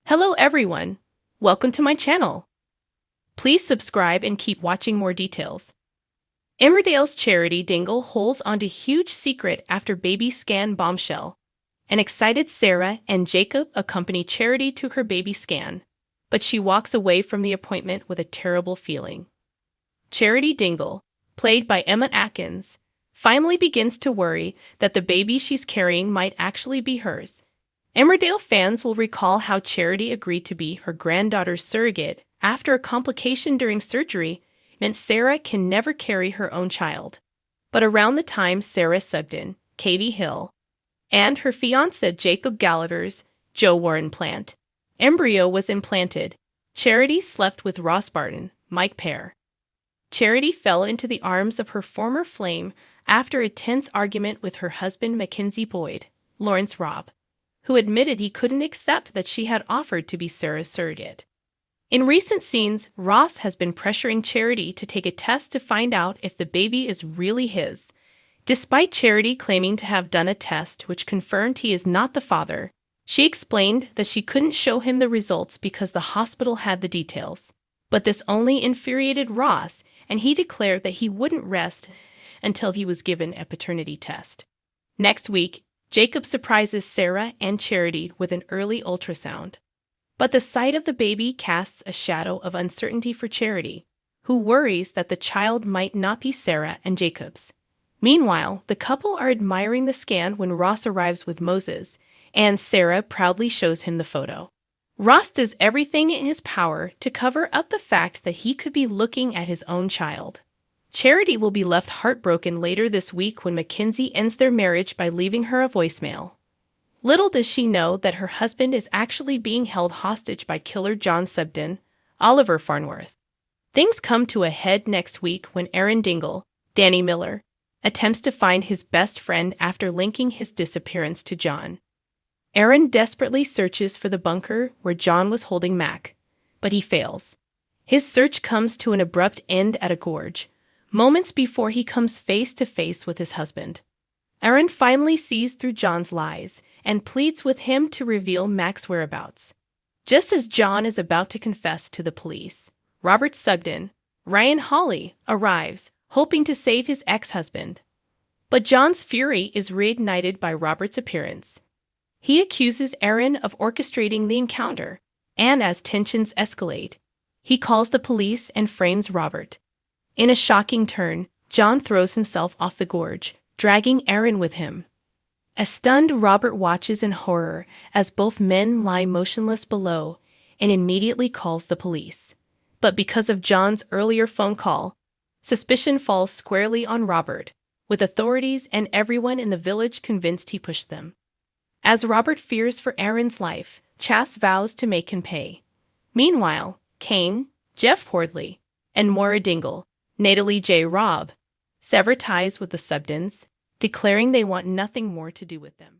Hello everyone, welcome to my channel. Please subscribe and keep watching more details. Emmerdale's charity Dingle holds onto huge secret after baby scan bombshell. An excited Sarah and Jacob accompany Charity to her baby scan, but she walks away from the appointment with a terrible feeling. Charity Dingle, played by Emma Atkins, finally begins to worry that the baby she's carrying might actually be hers. Emmerdale fans will recall how Charity agreed to be her granddaughter's surrogate after a complication during surgery meant Sarah can never carry her own child. But around the time Sarah subbed in, Katie Hill, and her fiancé Jacob Gallagher's Joe Warren plant embryo was implanted, Charity slept with Ross Barton, Mike Pear. Charity fell into the arms of her former flame after a tense argument with her husband Mackenzie Boyd, Lawrence Robb, who admitted he couldn't accept that she had offered to be Sarah's surrogate. In recent scenes, Ross has been pressuring Charity to take a test to find out if the baby is really his. Despite Charity claiming to have done a test which confirmed he is not the father, she explained that she couldn't show him the results because the hospital had the details. But this only infuriated Ross, and he declared that he wouldn't rest until he was given a paternity test. Next week, Jacob surprises Sarah and Charity with an early ultrasound. But the sight of the baby casts a shadow of uncertainty for Charity, who worries that the child might not be Sarah and Jacob's. Meanwhile, the couple are admiring the scan when Ross arrives with Moses, and Sarah proudly shows him the photo. Ross does everything in his power to cover up the fact that he could be looking at his own child. Charity will be left heartbroken later this week when Mackenzie ends their marriage by leaving her a voicemail. Little does she know that her husband is actually being held hostage by killer John Subden, Oliver Farnworth. Things come to a head next week when Aaron Dingle, Danny Miller, attempts to find his best friend after linking his disappearance to John. Aaron desperately searches for the bunker where John was holding Mac, but he fails. His search comes to an abrupt end at a gorge, moments before he comes face to face with his husband. Aaron finally sees through John's lies and pleads with him to reveal Mac's whereabouts. Just as John is about to confess to the police, Robert Sugden, Ryan Hawley, arrives, hoping to save his ex-husband. But John's fury is reignited by Robert's appearance. He accuses Aaron of orchestrating the encounter, and as tensions escalate, he calls the police and frames Robert. In a shocking turn, John throws himself off the gorge, dragging Aaron with him. A stunned Robert watches in horror as both men lie motionless below and immediately calls the police. But because of John's earlier phone call, suspicion falls squarely on Robert, with authorities and everyone in the village convinced he pushed them. As Robert fears for Aaron's life, Chas vows to make him pay. Meanwhile, Kane, Jeff Hordley, and Maura Dingle, Natalie J. Robb, sever ties with the Subdens, declaring they want nothing more to do with them.